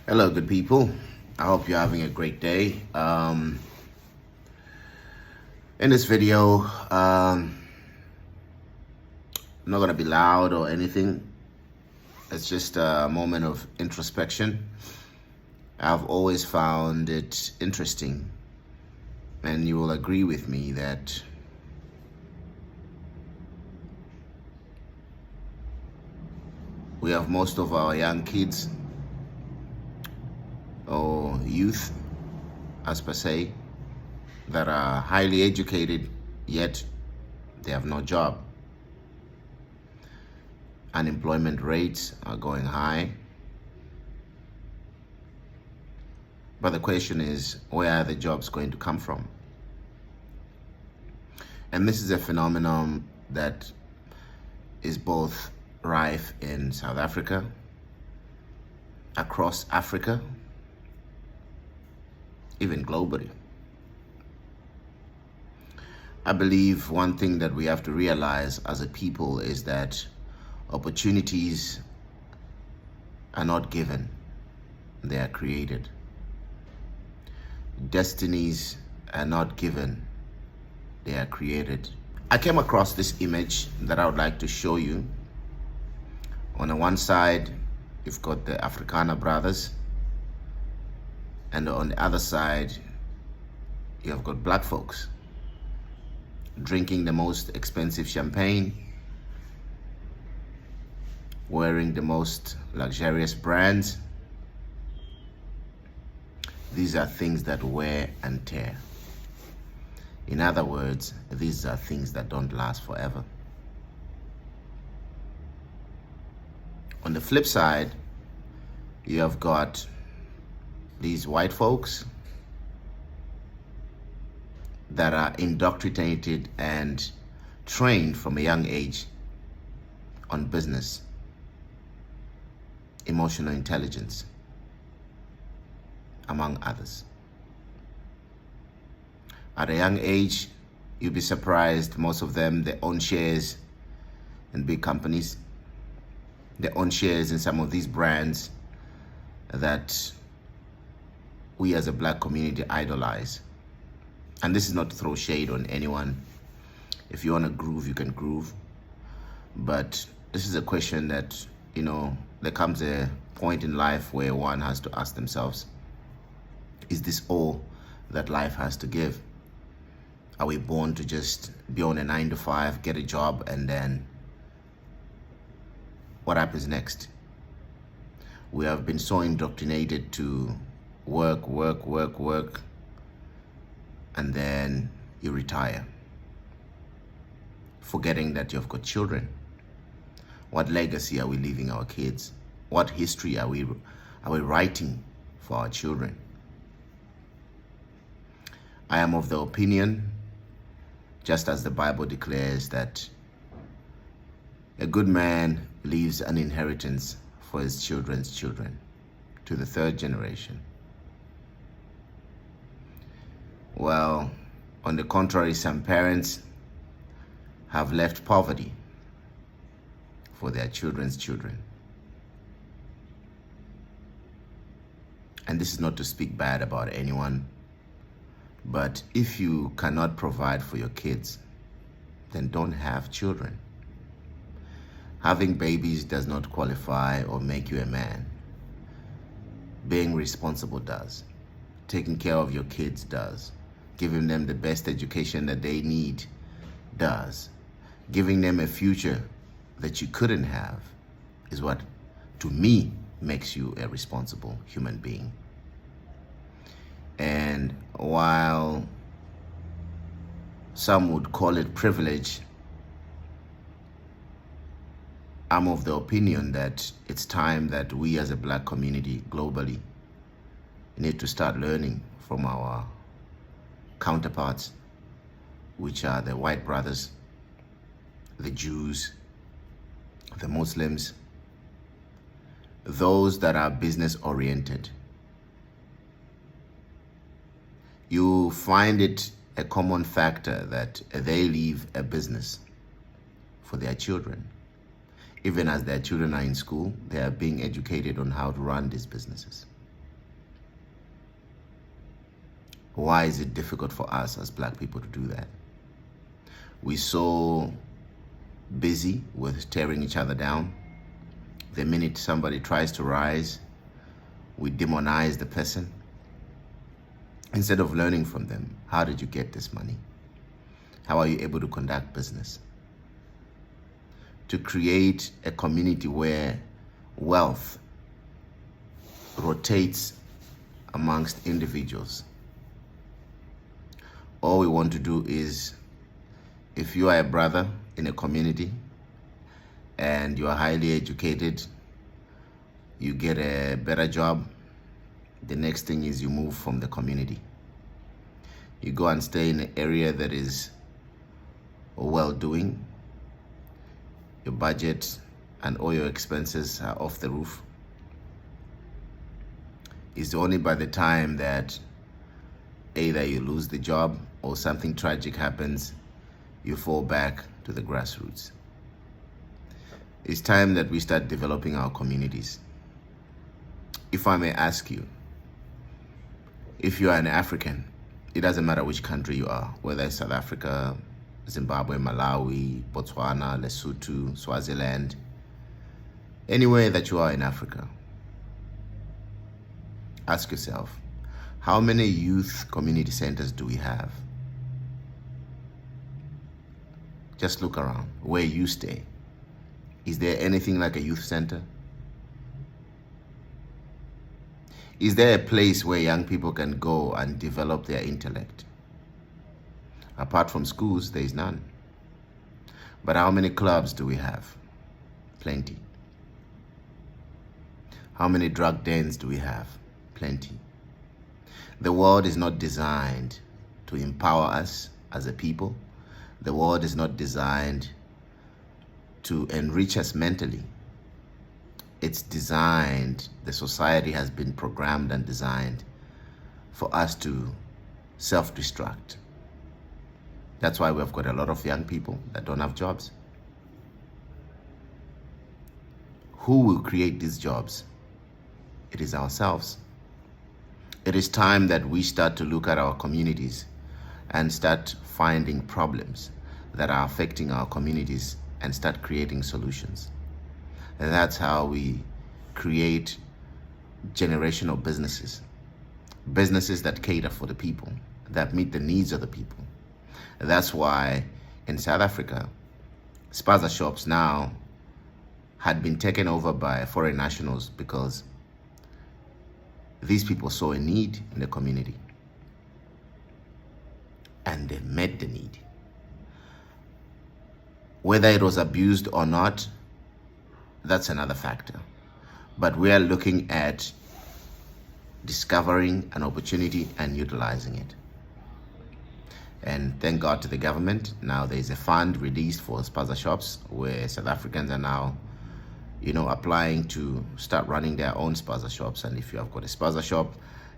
Hello, good people. I hope you're having a great day. In this video, I'm not going to be loud or anything. It's just a moment of introspection. I've always found it interesting, and you will agree with me that we have most of our young kids or youth, as per se, that are highly educated, yet they have no job. Unemployment rates are going high. But the question is, where are the jobs going to come from? And this is a phenomenon that is both rife in South Africa, across Africa, even globally. I believe one thing that we have to realize as a people is that opportunities are not given, they are created. Destinies are not given, they are created. I came across this image that I would like to show you. On the one side, you've got the Afrikaner brothers, and on the other side, you have got black folks drinking the most expensive champagne, wearing the most luxurious brands. These are things that wear and tear. In other words, these are things that don't last forever. On the flip side, you have got these white folks that are indoctrinated and trained from a young age on business, emotional intelligence, among others. At a young age, you'll be surprised, most of them, they own shares in big companies. They own shares in some of these brands that we as a black community idolize. And this is not to throw shade on anyone. If you want to groove, you can groove. But this is a question that, there comes a point in life where one has to ask themselves, is this all that life has to give? Are we born to just be on a 9-to-5, get a job, and then what happens next? We have been so indoctrinated to work, and then you retire, forgetting that you've got children. What legacy are we leaving our kids? What history are we writing for our children? I am of the opinion, just as the Bible declares, that a good man leaves an inheritance for his children's children to the third generation. Well, on the contrary, some parents have left poverty for their children's children. And this is not to speak bad about anyone, but if you cannot provide for your kids, then don't have children. Having babies does not qualify or make you a man. Being responsible does. Taking care of your kids does. Giving them the best education that they need does. Giving them a future that you couldn't have is what, to me, makes you a responsible human being. And while some would call it privilege, I'm of the opinion that it's time that we as a black community globally need to start learning from our counterparts, which are the white brothers, the Jews, the Muslims, those that are business oriented. You find it a common factor that they leave a business for their children. Even as their children are in school, they are being educated on how to run these businesses. Why is it difficult for us as black people to do that? We're so busy with tearing each other down. The minute somebody tries to rise, we demonize the person instead of learning from them. How did you get this money? How are you able to conduct business? To create a community where wealth rotates amongst individuals. All we want to do is, if you are a brother in a community and you are highly educated, you get a better job, the next thing is you move from the community. You go and stay in an area that is well-doing. Your budget and all your expenses are off the roof. It's only by the time that either you lose the job or something tragic happens, you fall back to the grassroots. It's time that we start developing our communities. If I may ask you, if you are an African, it doesn't matter which country you are, whether it's South Africa, Zimbabwe, Malawi, Botswana, Lesotho, Swaziland, anywhere that you are in Africa, ask yourself, how many youth community centers do we have? Just look around where you stay. Is there anything like a youth center? Is there a place where young people can go and develop their intellect? Apart from schools, there is none. But how many clubs do we have? Plenty. How many drug dens do we have? Plenty. The world is not designed to empower us as a people. The world is not designed to enrich us mentally. It's designed, the society has been programmed and designed for us to self-destruct. That's why we've got a lot of young people that don't have jobs. Who will create these jobs? It is ourselves. It is time that we start to look at our communities and start finding problems that are affecting our communities and start creating solutions. And that's how we create generational businesses. Businesses that cater for the people, that meet the needs of the people. And that's why in South Africa, spaza shops now had been taken over by foreign nationals because these people saw a need in the community and they met the need. Whether it was abused or not, that's another factor. But we are looking at discovering an opportunity and utilizing it. And thank God to the government, now there is a fund released for spaza shops where South Africans are now, applying to start running their own spaza shops. And if you have got a spaza shop,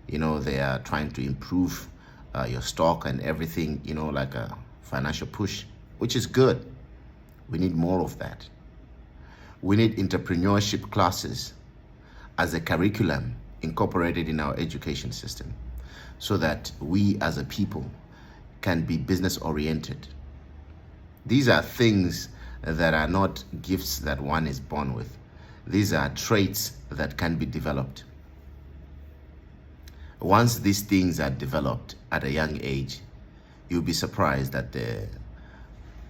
they are trying to improve your stock and everything, like a financial push, which is good. We need more of that. We need entrepreneurship classes as a curriculum incorporated in our education system so that we as a people can be business oriented. These are things that are not gifts that one is born with. These are traits that can be developed. Once these things are developed at a young age, you'll be surprised that the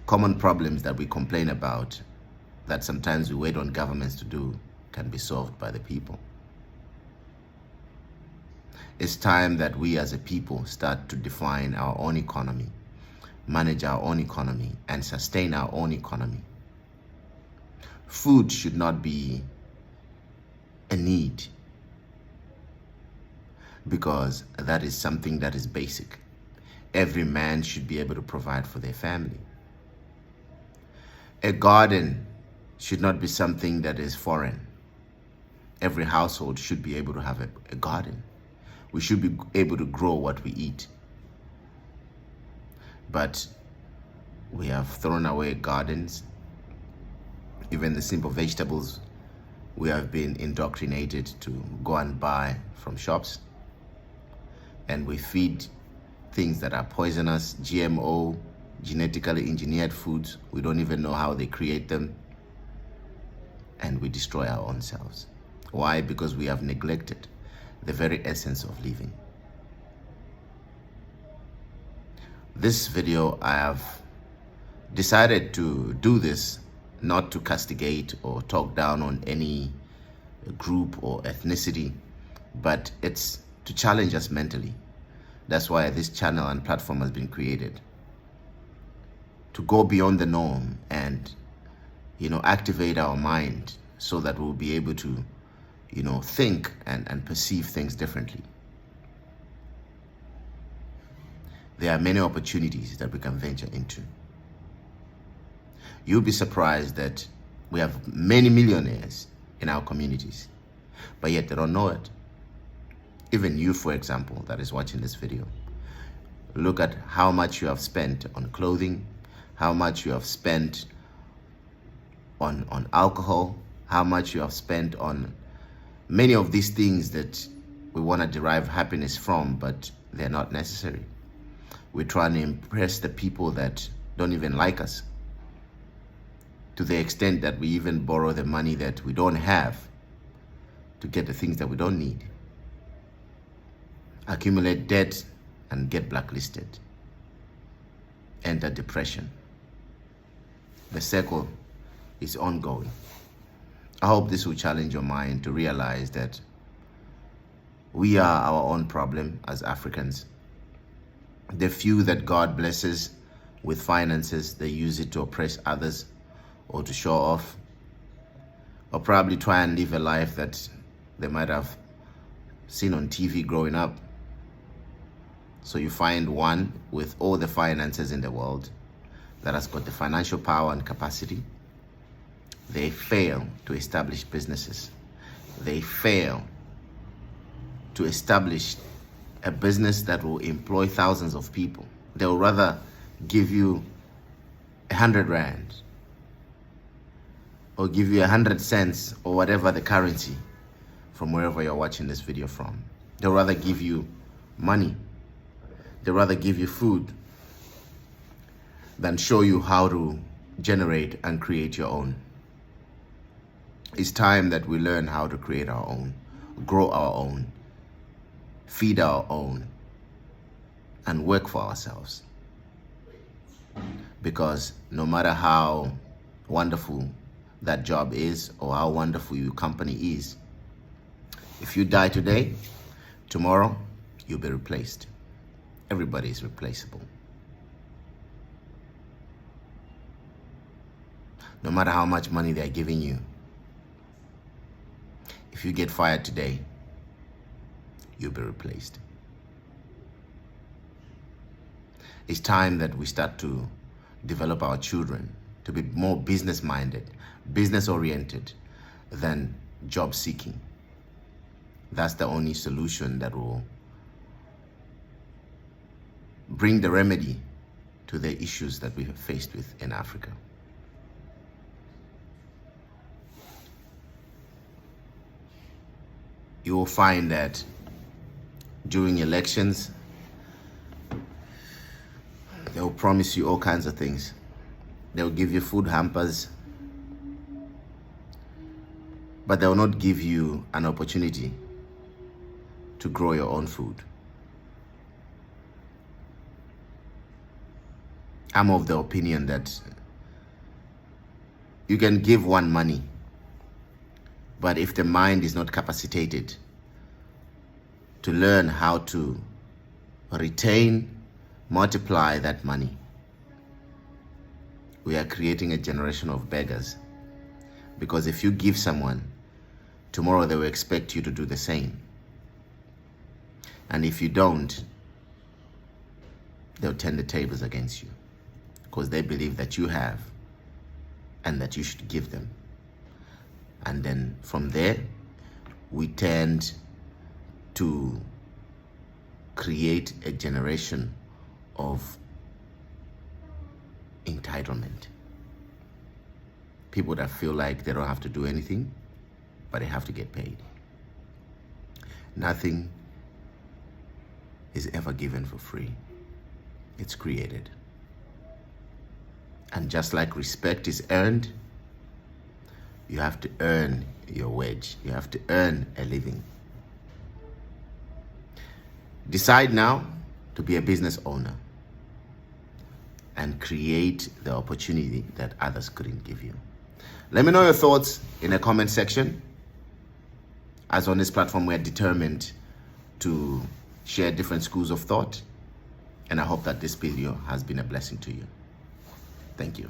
common problems that we complain about, that sometimes we wait on governments to do, can be solved by the people. It's time that we as a people start to define our own economy, manage our own economy, and sustain our own economy. Food should not be a need, because that is something that is basic. Every man should be able to provide for their family. A garden should not be something that is foreign. Every household should be able to have a garden. We should be able to grow what we eat. But we have thrown away gardens. Even the simple vegetables, we have been indoctrinated to go and buy from shops. And we feed things that are poisonous, GMO, genetically engineered foods. We don't even know how they create them. And we destroy our own selves. Why? Because we have neglected the very essence of living. This video, I have decided to do this not to castigate or talk down on any group or ethnicity, but it's to challenge us mentally. That's why this channel and platform has been created, to go beyond the norm and activate our mind so that we'll be able to think and perceive things differently. There are many opportunities that we can venture into. You'll be surprised that we have many millionaires in our communities, but yet they don't know it. Even you, for example, that is watching this video, look at how much you have spent on clothing, how much you have spent on alcohol, how much you have spent on many of these things that we want to derive happiness from, but they're not necessary. We're trying to impress the people that don't even like us, to the extent that we even borrow the money that we don't have to get the things that we don't need, accumulate debt and get blacklisted, enter depression. The circle is ongoing. I hope this will challenge your mind to realize that we are our own problem as Africans. The few that God blesses with finances, they use it to oppress others or to show off, or probably try and live a life that they might have seen on TV growing up. So you find one with all the finances in the world that has got the financial power and capacity. They fail to establish businesses. They fail to establish a business that will employ thousands of people. They will rather give you 100 rand or give you 100 cents or whatever the currency from wherever you're watching this video from. They'll rather give you money. They'll rather give you food than show you how to generate and create your own. It's time that we learn how to create our own, grow our own, feed our own, and work for ourselves. Because no matter how wonderful that job is or how wonderful your company is, if you die today, tomorrow you'll be replaced. Everybody is replaceable. No matter how much money they're giving you, if you get fired today, you'll be replaced. It's time that we start to develop our children to be more business-minded, business-oriented than job-seeking. That's the only solution that will bring the remedy to the issues that we have faced with in Africa. You will find that during elections, they will promise you all kinds of things. They will give you food hampers, but they will not give you an opportunity to grow your own food. I'm of the opinion that you can give one money, but if the mind is not capacitated to learn how to retain, multiply that money, we are creating a generation of beggars. Because if you give someone, tomorrow they will expect you to do the same. And if you don't, they'll turn the tables against you, because they believe that you have and that you should give them. And then from there, we tend to create a generation of entitlement. People that feel like they don't have to do anything, but they have to get paid. Nothing is ever given for free. it's created. And just like respect is earned, you have to earn your wage. You have to earn a living. Decide now to be a business owner and create the opportunity that others couldn't give you. Let me know your thoughts in the comment section. As on this platform, we're determined to share different schools of thought. And I hope that this video has been a blessing to you. Thank you.